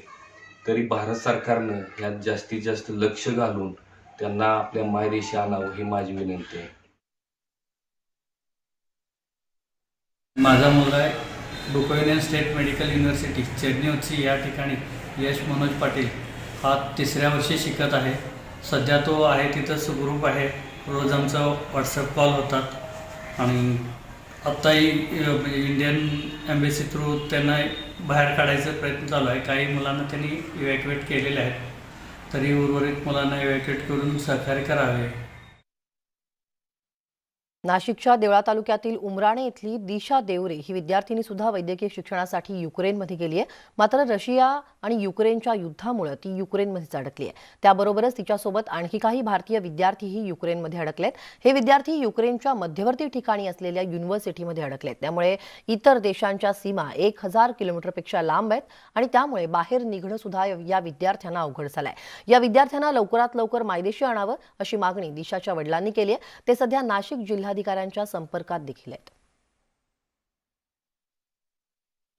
तरी भारत सरकारनं यात जास्तीत जास्त लक्ष घालून त्यांना आपल्या मायदेशी आणावं ही माझी विनंती आहे.
माझा मुलगा आहे बुकोविनियन स्टेट मेडिकल युनिव्हर्सिटी चेरनिवची या ठिकाणी यश मनोज पाटील हा 3ऱ्या वर्षी शिकत आहे. सध्या तो आहे तिथं सुखरूप आहे. रोज आमचा व्हॉट्सअप कॉल होतात आणि आत्ताही इंडियन एम्बेसी थ्रू त्यांना बाहेर काढायचा प्रयत्न चालू आहे. काही मुलांना त्यांनी इव्हॅक्युएट केलेले आहेत, तरी उर्वरित मुलांना इव्हॅक्युएट करून सहकार्य करावे.
नाशिकच्या देवळा तालुक्यातील उमराणे इथली दिशा देवरे ही विद्यार्थिनी सुद्धा वैद्यकीय शिक्षणासाठी युक्रेनमध्ये गेली आहे. मात्र रशिया आणि युक्रेनच्या युद्धामुळे ती युक्रेनमध्येच अडकली आहे. त्याबरोबरच तिच्यासोबत आणखी काही भारतीय विद्यार्थीही युक्रेनमध्ये अडकलेत. हे विद्यार्थी युक्रेनच्या मध्यवर्ती ठिकाणी असलेल्या युनिव्हर्सिटीमध्ये अडकलेत. त्यामुळे इतर देशांच्या सीमा 1000 किलोमीटरपेक्षा लांब आहेत आणि त्यामुळे बाहेर निघणं सुद्धा या विद्यार्थ्यांना अवघड झालंय. या विद्यार्थ्यांना लवकरात लवकर मायदेशी आणावं अशी मागणी दिशाच्या वडिलांनी केली आहे. ते सध्या नाशिक जिल्हाधिकाऱ्यांच्या संपर्कात देखील आहेत.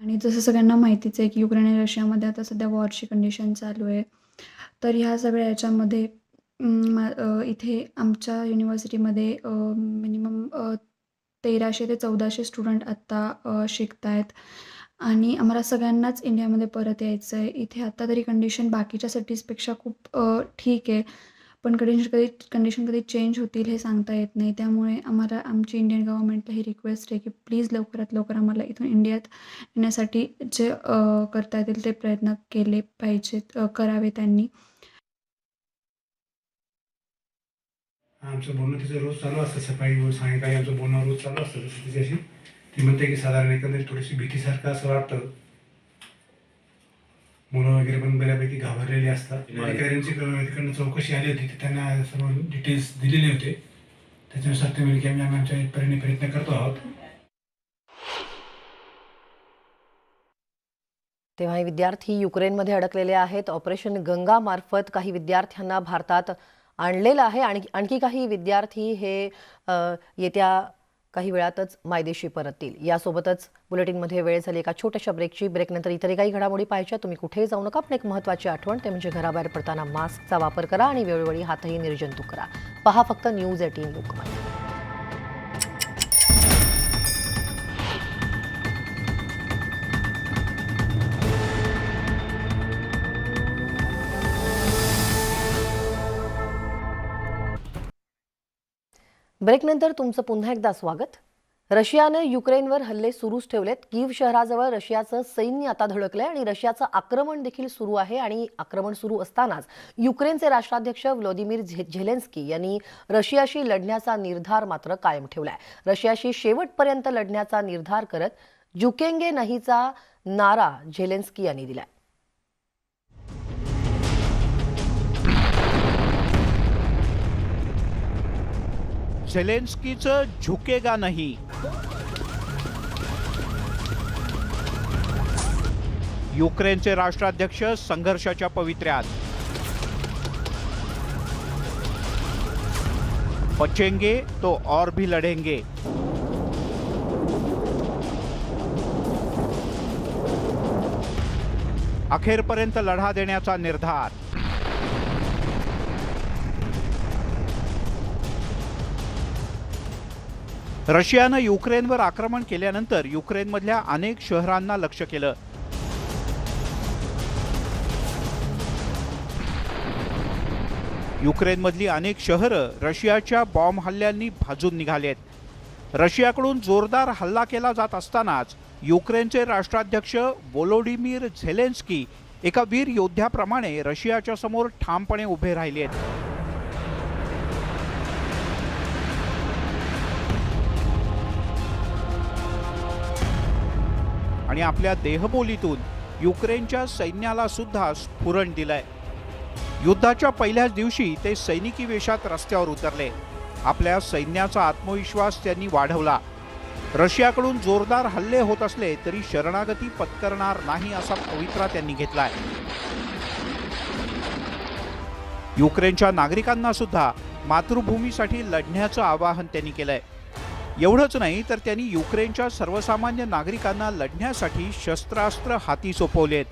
आणि जसं सगळ्यांना माहितीच आहे की युक्रेन आणि रशियामध्ये आता सध्या वॉरची कंडिशन चालू आहे. तर ह्या सगळ्या याच्यामध्ये इथे आमच्या युनिव्हर्सिटीमध्ये मिनिमम 1300 ते 1400 स्टुडंट आत्ता शिकत आहेत आणि आम्हाला सगळ्यांनाच इंडियामध्ये परत यायचं आहे. इथे आत्ता तरी कंडिशन बाकीच्या सिटीजपेक्षा खूप ठीक आहे, पण कंडिशन कधी चेंज होतील हे सांगता येत नाही. त्यामुळे आम्हाला आमची इंडियन गव्हर्नमेंटला ही रिक्वेस्ट आहे की प्लीज लवकरात लवकर आम्हाला इथून इंडियात येण्यासाठी जे करता येतील ते प्रयत्न केले पाहिजेत, करावे त्यांनी.
आमचं बोलणं तिचं रोज चालू असतं. सकाळी सायंकाळी आमचं बोलणं रोज चालू असतं तिच्याशी. ती म्हणते की साधारण एकंदरीत थोडीशी भीतीसारखं असं वाटतं. मुलं वगैरे पण बऱ्यापैकी घाबरलेली असतात. अधिकाऱ्यांची तिकडनं चौकशी आली होती, त्यांना सर्व डिटेल्स दिलेले होते. त्याच्यानुसार ते म्हणजे की आम्ही आमच्या परीने प्रयत्न करतो आहोत.
तेव्हा हे विद्यार्थी युक्रेनमध्ये अडकलेले आहेत. ऑपरेशन गंगा मार्फत काही विद्यार्थ्यांना भारतात आणलेलं आहे. आणि आणखी काही विद्यार्थी हे येत्या काही वेळातच मायदेशी परततील. यासोबतच बुलेटिनमध्ये वेळ झाली एका छोट्याशा ब्रेकची. ब्रेकनंतर इतरही काही घडामोडी पाहायच्या. तुम्ही कुठेही जाऊ नका. पण एक महत्त्वाची आठवण ते म्हणजे घराबाहेर पडताना मास्कचा वापर करा आणि वेळोवेळी हातही निर्जंतुक करा. पहा फक्त न्यूज 18 लोकमत. ब्रेकनंतर तुमचं पुन्हा एकदा स्वागत. रशियानं युक्रेनवर हल्ले सुरूच ठेवलेत. कीव शहराजवळ रशियाचं सैन्य आता धडकलंय आणि रशियाचं आक्रमण देखील सुरू आहे. आणि आक्रमण सुरू असतानाच युक्रेनचे राष्ट्राध्यक्ष व्लादिमीर झेलेन्स्की यांनी रशियाशी लढण्याचा निर्धार मात्र कायम ठेवलाय. रशियाशी शेवटपर्यंत लढण्याचा निर्धार करत झुकेंगे नहीचा नारा झेलेन्स्की यांनी दिलाय.
झेलेन्स्कीचं झुकेगा नाही. युक्रेनचे राष्ट्राध्यक्ष संघर्षाच्या पवित्र्यात. बचेंगे तो और भी लढेंगे. अखेरपर्यंत लढा देण्याचा निर्धार. रशियानं युक्रेनवर आक्रमण केल्यानंतर युक्रेनमधल्या अनेक शहरांना लक्ष्य केलं. युक्रेनमधली अनेक शहरं रशियाच्या बॉम्ब हल्ल्यांनी भाजून निघालेत. रशियाकडून जोरदार हल्ला केला जात असतानाच युक्रेनचे राष्ट्राध्यक्ष व्लोदिमीर झेलेन्स्की एका वीर योद्ध्याप्रमाणे रशियाच्या समोर ठामपणे उभे राहिलेत. आणि आपल्या देहबोलीतून युक्रेनच्या सैन्याला सुद्धा स्फुरण दिलंय. युद्धाच्या पहिल्याच दिवशी ते सैनिकी वेशात रस्त्यावर उतरले. आपल्या सैन्याचा आत्मविश्वास त्यांनी वाढवला. रशियाकडून जोरदार हल्ले होत असले तरी शरणागती पत्करणार नाही असा पवित्रा त्यांनी घेतलाय. युक्रेनच्या नागरिकांना सुद्धा मातृभूमीसाठी लढण्याचं आवाहन त्यांनी केलंय. एवढंच नाही तर त्यांनी युक्रेनच्या सर्वसामान्य नागरिकांना लढण्यासाठी शस्त्रास्त्र हाती सोपवलेत.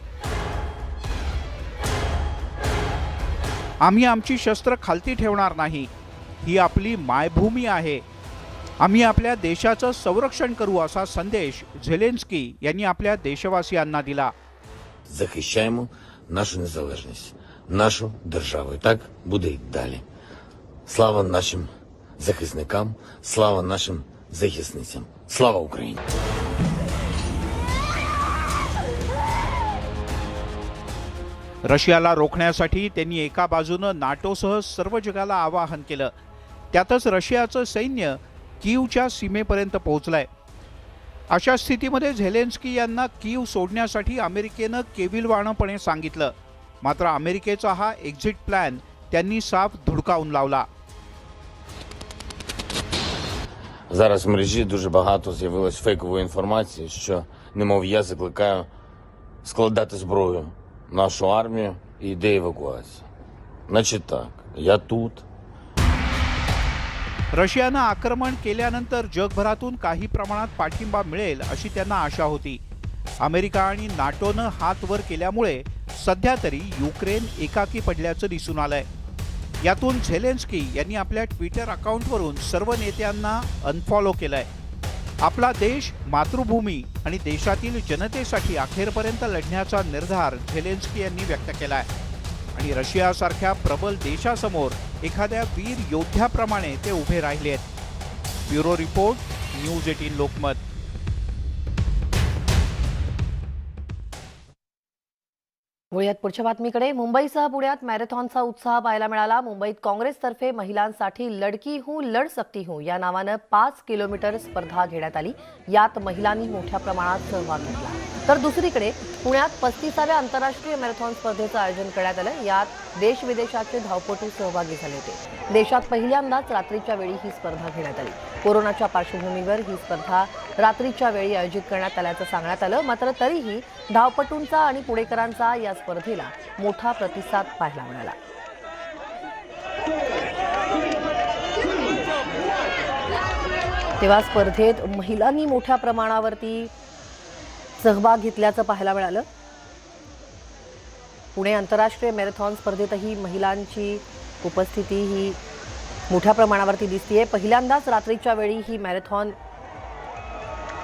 आम्ही आमची शस्त्र खालती ठेवणार नाही. ही आपली मायभूमी आहे. आम्ही आपल्या देशाचं संरक्षण करू असा संदेश झेलेन्स्की यांनी आपल्या देशवासियांना दिला.
Захищаємо нашу незалежність, нашу державу. І так буде й далі. Слава нашим захисникам, слава нашим захисницям. Слава Україні!
रशियाला रोखण्यासाठी त्यांनी एका बाजूनं नाटोसह सर्व जगाला आवाहन केलं. त्यातच रशियाचं सैन्य कीवच्या सीमेपर्यंत पोहोचलंय. अशा स्थितीमध्ये झेलेन्स्की यांना कीव सोडण्यासाठी अमेरिकेनं केविलवाणपणे सांगितलं. मात्र अमेरिकेचा हा एक्झिट प्लॅन त्यांनी साफ धुडकावून लावला.
Зараз в мережі дуже багато з'явилось фейкової інформації, що, немов, я закликаю складати зброю нашу армію і йде евакуація. Значить так, я тут.
रशियानं आक्रमण केल्यानंतर जगभरातून काही प्रमाणात पाठिंबा मिळेल अशी त्यांना आशा होती. अमेरिका आणि नाटोनं हात वर केल्यामुळे सध्या तरी युक्रेन एकाकी पडल्याचं दिसून आलंय. यातून झेलेन्स्की यांनी आपल्या ट्विटर अकाउंटवरून सर्व नेत्यांना अनफॉलो केलंय. आपला देश, मातृभूमी आणि देशातील जनतेसाठी अखेरपर्यंत लढण्याचा निर्धार झेलेन्स्की यांनी व्यक्त केलाय. आणि रशियासारख्या प्रबल देशासमोर एखाद्या वीर योद्ध्याप्रमाणे ते उभे राहिलेत. Bureau report, news 18 Lokmat.
वळूयात पुढच्या बातमीकडे. मुंबईसह पुण्यात मॅरेथॉनचा उत्साह पाहायला मिळाला. मुंबईत काँग्रेसतर्फे महिलांसाठी लडकी हूं लढ सकती हूं या नावानं 5 किलोमीटर स्पर्धा घेण्यात आली. यात महिलांनी मोठ्या प्रमाणात सहभाग घेतला. तर दुसरीकडे पुण्यात 35व्या आंतरराष्ट्रीय मॅरेथॉन स्पर्धेचं आयोजन करण्यात आलं. यात देश विदेशाचे धावपटू सहभागी झाले होते. देशात पहिल्यांदाच रात्रीच्या वेळी ही स्पर्धा घेण्यात आली. कोरोनाच्या पार्श्वभूमीवर ही स्पर्धा रात्रीच्या वेळी आयोजित करण्यात आल्याचं सांगण्यात आलं. मात्र तरीही धावपटूंचा आणि पुणेकरांचा या स्पर्धेला मोठा प्रतिसाद पाहायला मिळाला. तेव्हा स्पर्धेत महिलांनी मोठ्या प्रमाणावरती सहभाग घेतल्याचं पाहायला मिळालं. पुणे आंतरराष्ट्रीय मॅरेथॉन स्पर्धेतही महिलांची उपस्थिती ही मोठ्या प्रमाणावरती दिसतीये. पहिल्यांदाच रात्रीच्या वेळी ही मॅरेथॉन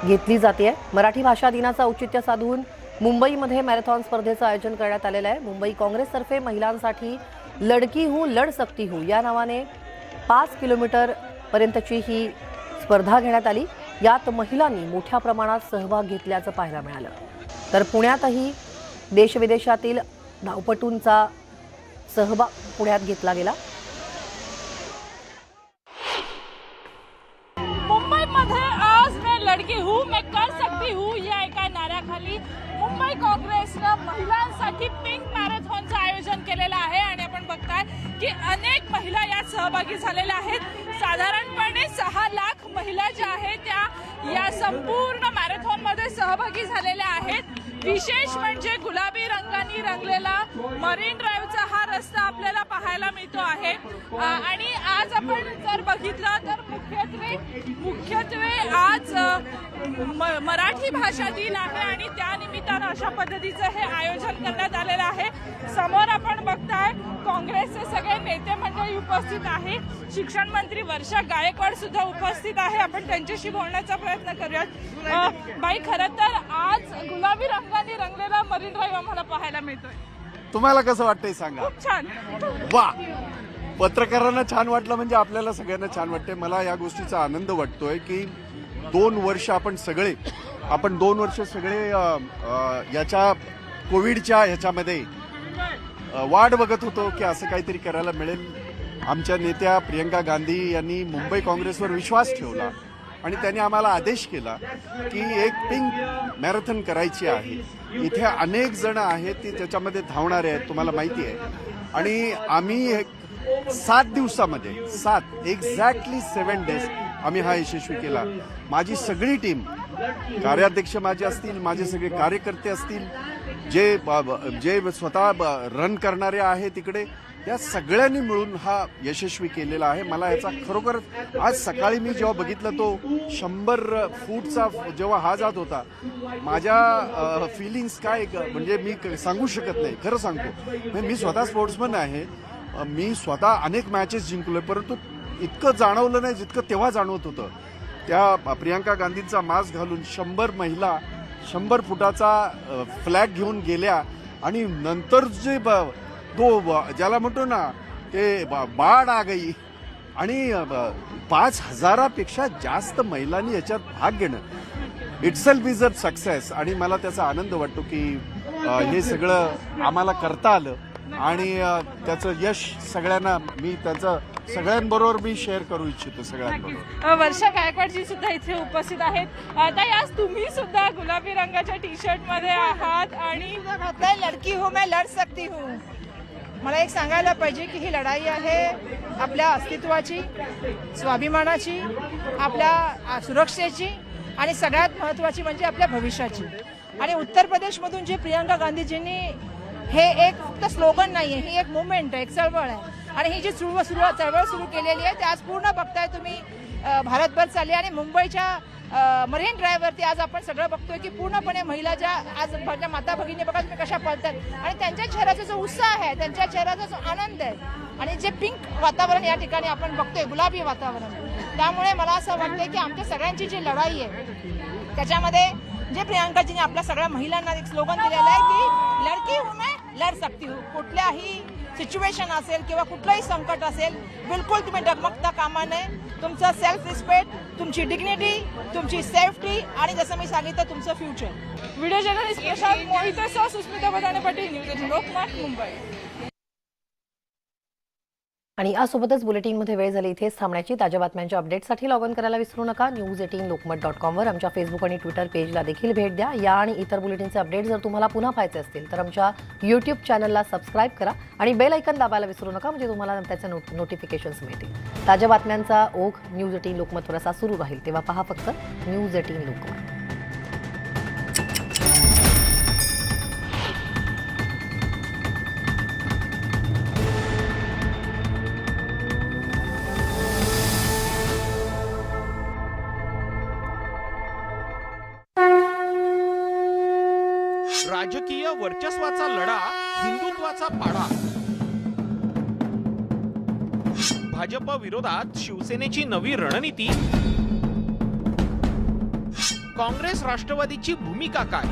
घेतली जाते. मराठी भाषा दिनाचं औचित्य साधून मुंबईमध्ये मॅरेथॉन स्पर्धेचं आयोजन करण्यात आलेलं आहे. मुंबई काँग्रेसतर्फे महिलांसाठी लडकी हूँ लढ सकती हूँ या नावाने 5 किलोमीटर पर्यंतची ही स्पर्धा घेण्यात आली. यात महिलांनी मोठ्या प्रमाणात सहभाग घेतल्याचं पाहायला मिळालं. तर पुण्यातही देशविदेशातील धावपटूंचा सहभाग पुण्यात घेतला गेला.
मुंबईमध्ये आज मैं लड़की हूँ मैं कर सकती हूँ या एका नाऱ्याखाली मुंबई काँग्रेसनं महिलांसाठी पिंक मॅरेथॉनचं आयोजन केलेलं आहे आणि आपण बघताय की अनेक महिला यात सहभागी झालेल्या आहेत. साधारणपणे 6 लाख महिला ज्या आहेत त्या या संपूर्ण मॅरेथॉनमध्ये सहभागी झालेल्या आहेत. विशेष म्हणजे गुलाबी रंगाने रंगलेला मरीन ड्राईव्हचा हा रस्ता आपल्याला पाहायला मिळतो आहे आणि आज आपण जर बघितलं तर मुख्यत्वे आज मराठी भाषा दिन आहे आणि त्या निमित्तानं अशा पद्धतीचं हे आयोजन करण्यात आलेलं आहे. समोर आपण बघताय काँग्रेसचे सगळे नेते मंडळी उपस्थित आहे. शिक्षण मंत्री वर्षा गायकवाड सुद्धा उपस्थित आहे. आपण त्यांच्याशी बोलण्याचा प्रयत्न करूयात. बाई, खरं तर आज गुलाबी रंगाने रंगलेला मरीन ड्राईव्ह आम्हाला पाहायला मिळतोय.
तुम्हाला कसं वाटतंय सांगा.
खूप छान.
वा, पत्रकारांना छान वाटलं म्हणजे आपल्याला सगळ्यांना छान वाटतंय. मला या गोष्टीचा आनंद वाटतोय की 2 वर्ष आपण 2 वर्ष सगळे याच्या कोविडच्या ह्याच्यामध्ये वाट बघत होतो की असं काहीतरी करायला मिळेल. आमच्या नेत्या प्रियंका गांधी यांनी मुंबई काँग्रेसवर विश्वास ठेवला आणि त्यांनी आम्हाला आदेश केला की एक पिंक मॅरेथॉन करायची आहे. इथे अनेक जण आहेत ती त्याच्यामध्ये धावणारे आहेत, तुम्हाला माहिती आहे. आणि आम्ही 7 दिवसामध्ये एक्झॅक्टली 7 डेज आम्ही हा यशस्वी केला. माझी सगळी टीम, कार्याध्यक्ष माझे असतील, माझे सगळे कार्यकर्ते असतील, जे स्वतः रन करणारे आहेत तिकडे, या सगळ्यांनी मिळून हा यशस्वी केलेला आहे. मला याचा खरोखर आज सकाळी मी जेव्हा बघितलं तो 100 फूटचा जेव्हा हा जात होता, माझ्या फिलिंग्स काय म्हणजे मी सांगू शकत नाही. खरं सांगतो, मी स्वतः स्पोर्ट्समन आहे. मी स्वतः अनेक मॅचेस जिंकलोय, परंतु इतकं जाणवलं नाही जितकं तेव्हा जाणवत होतं. त्या प्रियंका गांधींचा मास्क घालून 100 महिला 100 फुटाचा फ्लॅग घेऊन गेल्या आणि नंतर जे तो ज्याला म्हणतो ना ते बाढ आ गई आणि 5,000पेक्षा जास्त महिलांनी याच्यात भाग घेणं इटसेल्फ इज अ सक्सेस. आणि मला त्याचा आनंद वाटतो की हे सगळं आम्हाला करता आलं आणि त्याचं यश सगळ्यांना मी त्याचं सगळ्यांबरोबर मी शेअर करू इच्छितो. सगळ्यांबरोबर
वर्षा गायकवाडजी सुद्धा इथे उपस्थित आहेत. आता आज तुम्ही सुद्धा गुलाबी रंगाच्या टी-शर्ट मध्ये आहात आणि
लडकी हूँ मैं लढ सकती हूँ. मला एक सांगायला पाहिजे की ही लढाई आहे आपल्या अस्तित्वाची, स्वाभिमानाची, आपल्या सुरक्षेची आणि सगळ्यात महत्त्वाची म्हणजे आपल्या भविष्याची. आणि उत्तर प्रदेशमधून जे प्रियंका गांधीजींनी हे एक फक्त स्लोगन नाही आहे, ही एक मुवमेंट आहे, एक चळवळ आहे. आणि ही जी चळवळ सुरू केलेली आहे ते आज पूर्ण बघताय तुम्ही भारतभर चालली. आणि मुंबईच्या मरीन ड्राईव्हवरती आज आपण सगळं बघतोय की पूर्णपणे महिला ज्या आज माता भगिनी बघा तुम्ही कशा पळतात आणि त्यांच्या चेहऱ्याचा जो उत्साह आहे, त्यांच्या चेहऱ्याचा जो आनंद आहे आणि जे पिंक वातावरण या ठिकाणी आपण बघतोय, गुलाबी वातावरण, त्यामुळे मला असं वाटतंय की आमच्या सगळ्यांची जी लढाई आहे त्याच्यामध्ये जे प्रियंकाजीने आपल्या सगळ्या महिलांना एक स्लोगन दिलेलं आहे की लडकी हूँ मैं लढ सकती हूँ. कुठल्याही सिच्युएशन असेल किंवा कुठलंही संकट असेल, बिलकुल तुम्ही डगमगता कामा नये. तुमचं सेल्फ रिस्पेक्ट, तुमची डिग्निटी, तुमची सेफ्टी आणि जसं मी सांगितलं तुमचं फ्युचर.
व्हिडिओ जर्नलिस्ट प्रशांत मोहितेसह सुस्मिता बदाने पाटील, न्यूज 18 लोकमत, मुंबई.
आणि यासोबतच बुलेटिनमध्ये वेळ झाली इथेच थांबण्याची. ताज्या बातम्यांच्या अपडेटसाठी लॉग इन करायला विसरू नका. news18lokmat.com वर आमच्या फेसबुक आणि ट्विटर पेजला देखील भेट द्या. या आणि इतर बुलेटिनचे अपडेट जर तुम्हाला पुन्हा पाहायचे असतील तर आमच्या यूट्यूब चॅनलला सबस्क्राईब करा आणि बेल आयकन दाबायला विसरू नका, म्हणजे तुम्हाला त्याचे नोटिफिकेशन्स मिळतील. ताज्या बातम्यांचा ओघ न्यूज 18 लोकमतवर असा सुरू राहील, तेव्हा पहा फक्त न्यूज 18 लोकमत.
राजकीय वर्चस्वाचा लढा, हिंदुत्वाचा पाडा. भाजप विरोधात शिवसेनेची नवी रणनीती. काँग्रेस राष्ट्रवादीची भूमिका काय?